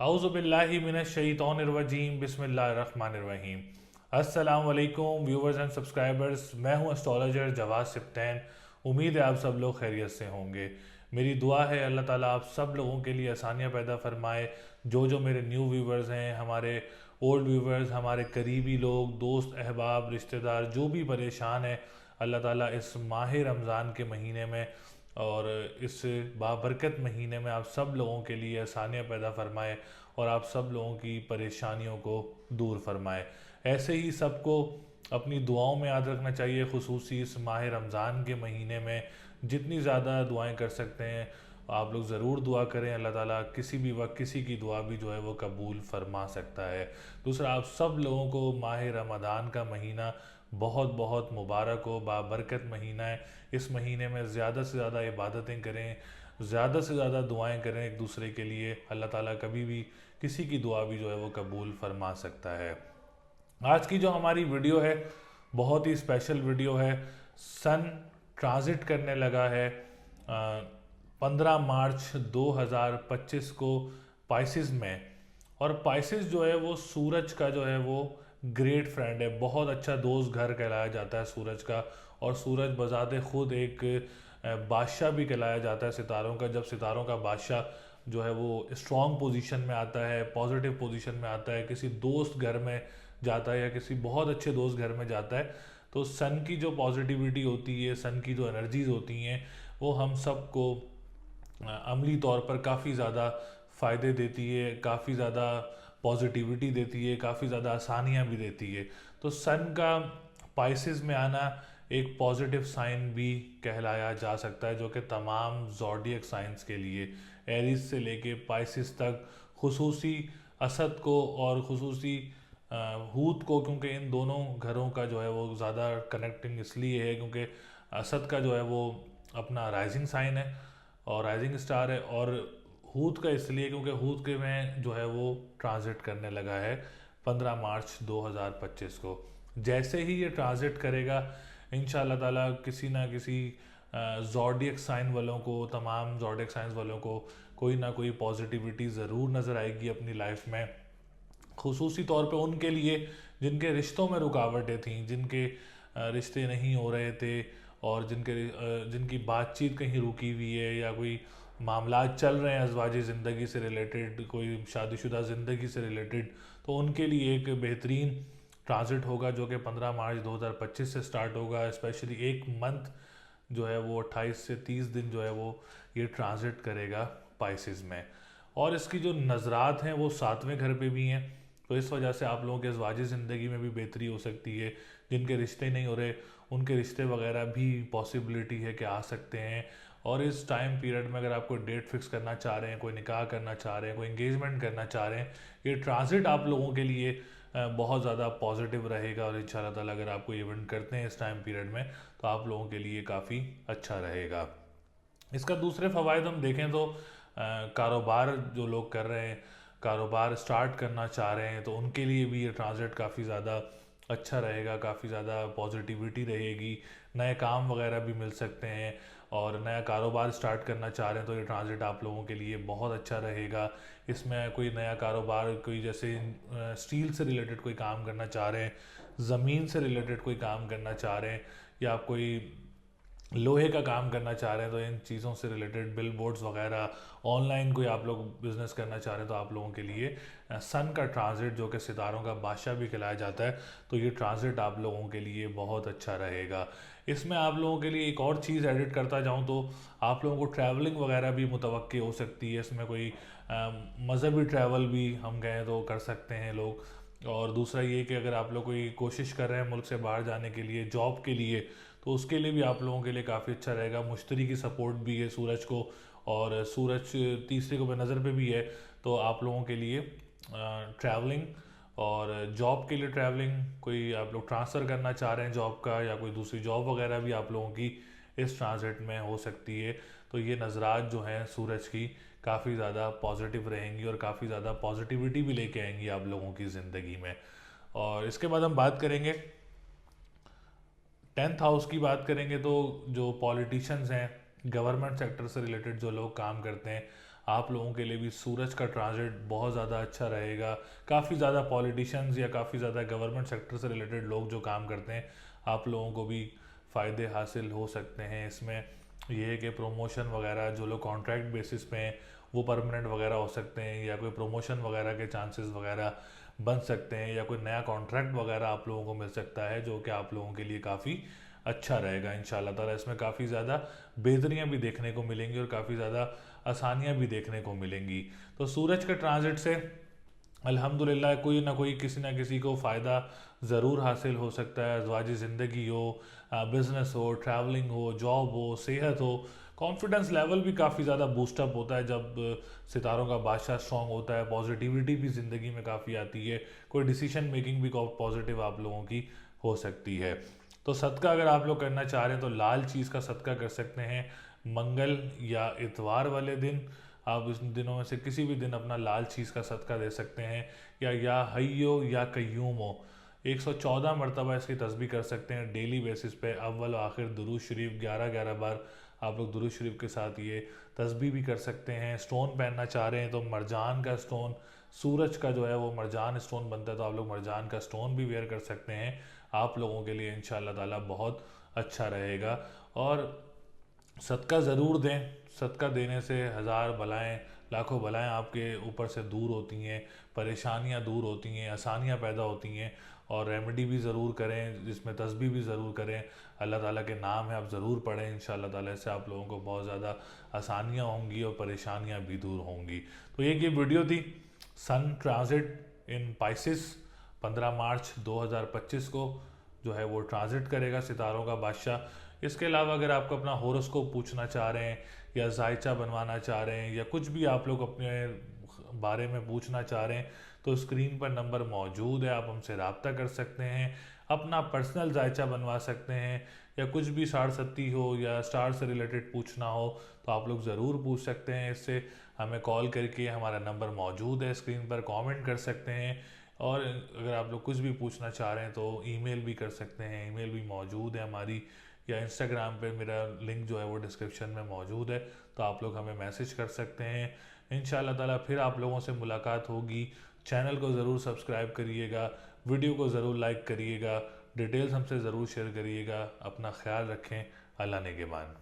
आउज़ुबिल्लाहि मिनश्शैतानिर्रजीम बिस्मिल्लाहिर्रहमानिर्रहीम। अस्सलाम वालेकुम व्यूवर्स एंड सब्सक्राइबर्स, मैं हूं एस्ट्रोलॉजर जवाद सिप्तैन। उम्मीद है आप सब लोग खैरियत से होंगे। मेरी दुआ है अल्लाह ताला आप सब लोगों के लिए आसानियां पैदा फरमाए। जो मेरे न्यू व्यूवर्स हैं, हमारे ओल्ड व्यूवर्स, हमारे करीबी लोग, दोस्त, अहबाब, रिश्तेदार जो भी परेशान है, अल्लाह ताला इस माह रमज़ान के महीने में और इस बाबरकत महीने में आप सब लोगों के लिए आसानियाँ पैदा फरमाए और आप सब लोगों की परेशानियों को दूर फरमाए। ऐसे ही सबको अपनी दुआओं में याद रखना चाहिए, खुसूसी इस माह रमज़ान के महीने में जितनी ज़्यादा दुआएं कर सकते हैं आप लोग ज़रूर दुआ करें। अल्लाह ताला किसी भी वक्त किसी की दुआ भी जो है वो कबूल फरमा सकता है। दूसरा, आप सब लोगों को माह रमज़ान का महीना बहुत बहुत मुबारक हो, बाबरकत महीना है। इस महीने में ज़्यादा से ज़्यादा इबादतें करें, ज़्यादा से ज़्यादा दुआएं करें एक दूसरे के लिए। अल्लाह ताला कभी भी किसी की दुआ भी जो है वो कबूल फरमा सकता है। आज की जो हमारी वीडियो है बहुत ही स्पेशल वीडियो है। सन ट्रांजिट करने लगा है 15 मार्च 2025 को पाइसिस में। और पाइसिस जो है वो सूरज का जो है वो ग्रेट फ्रेंड है, बहुत अच्छा दोस्त घर कहलाया जाता है सूरज का। और सूरज बजाते खुद एक बादशाह भी कहलाया जाता है सितारों का। जब सितारों का बादशाह जो है वो स्ट्रॉन्ग पोजीशन में आता है, पॉजिटिव पोजीशन में आता है, किसी दोस्त घर में जाता है या किसी बहुत अच्छे दोस्त घर में जाता है, तो सन की जो पॉजिटिविटी होती है, सन की जो एनर्जीज होती हैं, वो हम सबको अमली तौर पर काफ़ी ज़्यादा फ़ायदे देती है, काफ़ी ज़्यादा पॉजिटिविटी देती है, काफ़ी ज़्यादा आसानियाँ भी देती है। तो सन का पाइसिस में आना एक पॉजिटिव साइन भी कहलाया जा सकता है, जो कि तमाम ज़ोडिएक साइंस के लिए एरीज से लेके पाइसिस तक, खुसूसी असद को और खुसूसी हूत को, क्योंकि इन दोनों घरों का जो है वो ज़्यादा कनेक्टिंग इसलिए है क्योंकि असद का जो है वो अपना राइजिंग साइन है और राइजिंग स्टार है, और हूत का इसलिए क्योंकि हूत के में जो है वो ट्रांजिट करने लगा है 15 मार्च 2025 को। जैसे ही ये ट्रांजिट करेगा इंशाल्लाह ताला किसी ना किसी ज़ोडिएक साइन वालों को, तमाम ज़ोडिएक साइंस वालों को कोई ना कोई पॉजिटिविटी ज़रूर नज़र आएगी अपनी लाइफ में। खुसूसी तौर पे उनके लिए जिनके रिश्तों में रुकावटें थीं, जिनके रिश्ते नहीं हो रहे थे और जिनकी बातचीत कहीं रुकी हुई है या कोई मामला चल रहे हैं अजवाजी ज़िंदगी से रिलेटेड, कोई शादीशुदा ज़िंदगी से रिलेटेड, तो उनके लिए एक बेहतरीन ट्रांजिट होगा जो कि 15 मार्च 2025 से स्टार्ट होगा। स्पेशली एक मंथ जो है वो 28 से 30 दिन जो है वो ये ट्रांजिट करेगा पाइसिस में। और इसकी जो नज़रात हैं वो 7वें घर पे भी हैं, तो इस वजह से आप लोगों के अज़वाजी ज़िंदगी में भी बेहतरी हो सकती है। जिनके रिश्ते नहीं हो रहे उनके रिश्ते वगैरह भी पॉसिबिलिटी है कि आ सकते हैं। और इस टाइम पीरियड में अगर आप कोई डेट फिक्स करना चाह रहे हैं, कोई निकाह करना चाह रहे हैं, कोई इंगेजमेंट करना चाह रहे हैं, ये ट्रांजिट आप लोगों के लिए बहुत ज़्यादा पॉजिटिव रहेगा। और इंशाल्लाह ताला अगर आप कोई इवेंट करते हैं इस टाइम पीरियड में तो आप लोगों के लिए काफ़ी अच्छा रहेगा। इसका दूसरे फ़वाइद हम देखें तो कारोबार जो लोग कर रहे हैं, कारोबार स्टार्ट करना चाह रहे हैं, तो उनके लिए भी ये ट्रांजिट काफ़ी ज़्यादा अच्छा रहेगा, काफ़ी ज़्यादा पॉजिटिविटी रहेगी, नए काम वगैरह भी मिल सकते हैं। और नया कारोबार स्टार्ट करना चाह रहे हैं तो ये ट्रांजिट आप लोगों के लिए बहुत अच्छा रहेगा। इसमें कोई नया कारोबार, कोई जैसे स्टील से रिलेटेड कोई काम करना चाह रहे हैं, ज़मीन से रिलेटेड कोई काम करना चाह रहे हैं, या आप कोई लोहे का काम करना चाह रहे हैं, तो इन चीज़ों से रिलेटेड बिल बोर्ड्स वगैरह, ऑनलाइन कोई आप लोग बिज़नेस करना चाह रहे हैं, तो आप लोगों के लिए सन का ट्रांजिट जो कि सितारों का बादशाह भी खिलाया जाता है, तो ये ट्रांजिट आप लोगों के लिए बहुत अच्छा रहेगा। इसमें आप लोगों के लिए एक और चीज़ एडिट करता जाऊँ तो आप लोगों को ट्रैवलिंग वगैरह भी मुतवक्की हो सकती है। इसमें कोई मज़हबी ट्रैवल भी हम गए तो कर सकते हैं लोग। और दूसरा ये कि अगर आप लोग कोई कोशिश कर रहे हैं मुल्क से बाहर जाने के लिए जॉब के लिए, तो उसके लिए भी आप लोगों के लिए काफ़ी अच्छा रहेगा। मुश्तरी की सपोर्ट भी है सूरज को, और सूरज तीसरे को नज़र पे भी है, तो आप लोगों के लिए ट्रैवलिंग और जॉब के लिए ट्रैवलिंग, कोई आप लोग ट्रांसफ़र करना चाह रहे हैं जॉब का या कोई दूसरी जॉब वगैरह भी आप लोगों की इस ट्रांजिट में हो सकती है। तो ये नज़रात जो हैं सूरज की काफ़ी ज़्यादा पॉजिटिव रहेंगी और काफ़ी ज़्यादा पॉजिटिविटी भी लेके आएंगी आप लोगों की ज़िंदगी में। और इसके बाद हम बात करेंगे 10th हाउस की बात करेंगे, तो जो पॉलिटिशियंस हैं गवर्नमेंट सेक्टर से रिलेटेड जो लोग काम करते हैं, आप लोगों के लिए भी सूरज का ट्रांजिट बहुत ज़्यादा अच्छा रहेगा। काफ़ी ज़्यादा पॉलिटिशियंस या काफ़ी ज़्यादा गवर्नमेंट सेक्टर से रिलेटेड लोग जो काम करते हैं, आप लोगों को भी फ़ायदे हासिल हो सकते हैं इसमें। ये है कि प्रमोशन वगैरह जो लोग कॉन्ट्रैक्ट बेसिस पे हैं वो परमानेंट वगैरह हो सकते हैं, या कोई प्रमोशन वगैरह के चांसेस वगैरह बन सकते हैं, या कोई नया कॉन्ट्रैक्ट वगैरह आप लोगों को मिल सकता है, जो कि आप लोगों के लिए काफ़ी अच्छा रहेगा इंशाल्लाह ताला। इसमें काफ़ी ज़्यादा बेहतरियाँ भी देखने को मिलेंगी और काफ़ी ज़्यादा आसानियाँ भी देखने को मिलेंगी। तो सूरज के ट्रांजिट से अल्हम्दुलिल्लाह कोई ना कोई किसी ना किसी को फ़ायदा ज़रूर हासिल हो सकता है। अज़वाजी ज़िंदगी हो, बिज़नेस हो, ट्रैवलिंग हो, जॉब हो, सेहत हो, कॉन्फिडेंस लेवल भी काफ़ी ज़्यादा बूस्टअप होता है जब सितारों का बादशाह स्ट्रॉन्ग होता है। पॉजिटिविटी भी ज़िंदगी में काफ़ी आती है। कोई डिसीजन मेकिंग भी पॉजिटिव आप लोगों की हो सकती है। तो सदका अगर आप लोग करना चाह रहे हैं तो लाल चीज़ का सदका कर सकते हैं। मंगल या इतवार वाले दिन आप इस दिनों में से किसी भी दिन अपना लाल चीज़ का सदका दे सकते हैं। या हय्यो या कय्यूम हो, 114 मरतबा इसकी तस्बीह कर सकते हैं डेली बेसिस पे। अव्वल और आखिर दुरूद शरीफ 11-11 बार आप लोग दुरूद शरीफ के साथ ये तस्बीह भी कर सकते हैं। स्टोन पहनना चाह रहे हैं तो मरजान का स्टोन, सूरज का जो है वो मरजान स्टोन बनता है, तो आप लोग मरजान का स्टोन भी वेयर कर सकते हैं। आप लोगों के लिए इंशाल्लाह ताला बहुत अच्छा रहेगा। और सदका ज़रूर दें। सदका देने से हज़ार बलाएं, लाखों बलाएं आपके ऊपर से दूर होती हैं, परेशानियां दूर होती हैं, आसानियां पैदा होती हैं। और रेमेडी भी ज़रूर करें, जिसमें तस्बीह भी ज़रूर करें। अल्लाह ताला के नाम है, आप ज़रूर पढ़ें इंशाल्लाह ताला। इससे आप लोगों को बहुत ज़्यादा आसानियां होंगी और परेशानियां भी दूर होंगी। तो ये वीडियो थी सन ट्रांजिट इन पाइसिस 15 मार्च 2025 को जो है वो ट्रांजिट करेगा सितारों का बादशाह। इसके अलावा अगर आपको अपना होरोस्कोप पूछना चाह रहे हैं, या जायचा बनवाना चाह रहे हैं, या कुछ भी आप लोग अपने बारे में पूछना चाह रहे हैं, तो स्क्रीन पर नंबर मौजूद है, आप हमसे रब्ता कर सकते हैं। अपना पर्सनल जायचा बनवा सकते हैं, या कुछ भी साढ़ सत्ती हो या स्टार से रिलेटेड पूछना हो तो आप लोग ज़रूर पूछ सकते हैं। इससे हमें कॉल करके, हमारा नंबर मौजूद है स्क्रीन पर, कमेंट कर सकते हैं। और अगर आप लोग कुछ भी पूछना चाह रहे हैं तो ईमेल भी कर सकते हैं, ईमेल भी मौजूद है हमारी, या इंस्टाग्राम पे मेरा लिंक जो है वो डिस्क्रिप्शन में मौजूद है, तो आप लोग हमें मैसेज कर सकते हैं। इंशाल्लाह ताला फिर आप लोगों से मुलाकात होगी। चैनल को ज़रूर सब्सक्राइब करिएगा, वीडियो को ज़रूर लाइक करिएगा, डिटेल्स हमसे ज़रूर शेयर करिएगा। अपना ख्याल रखें। अल्लाह निगहबान।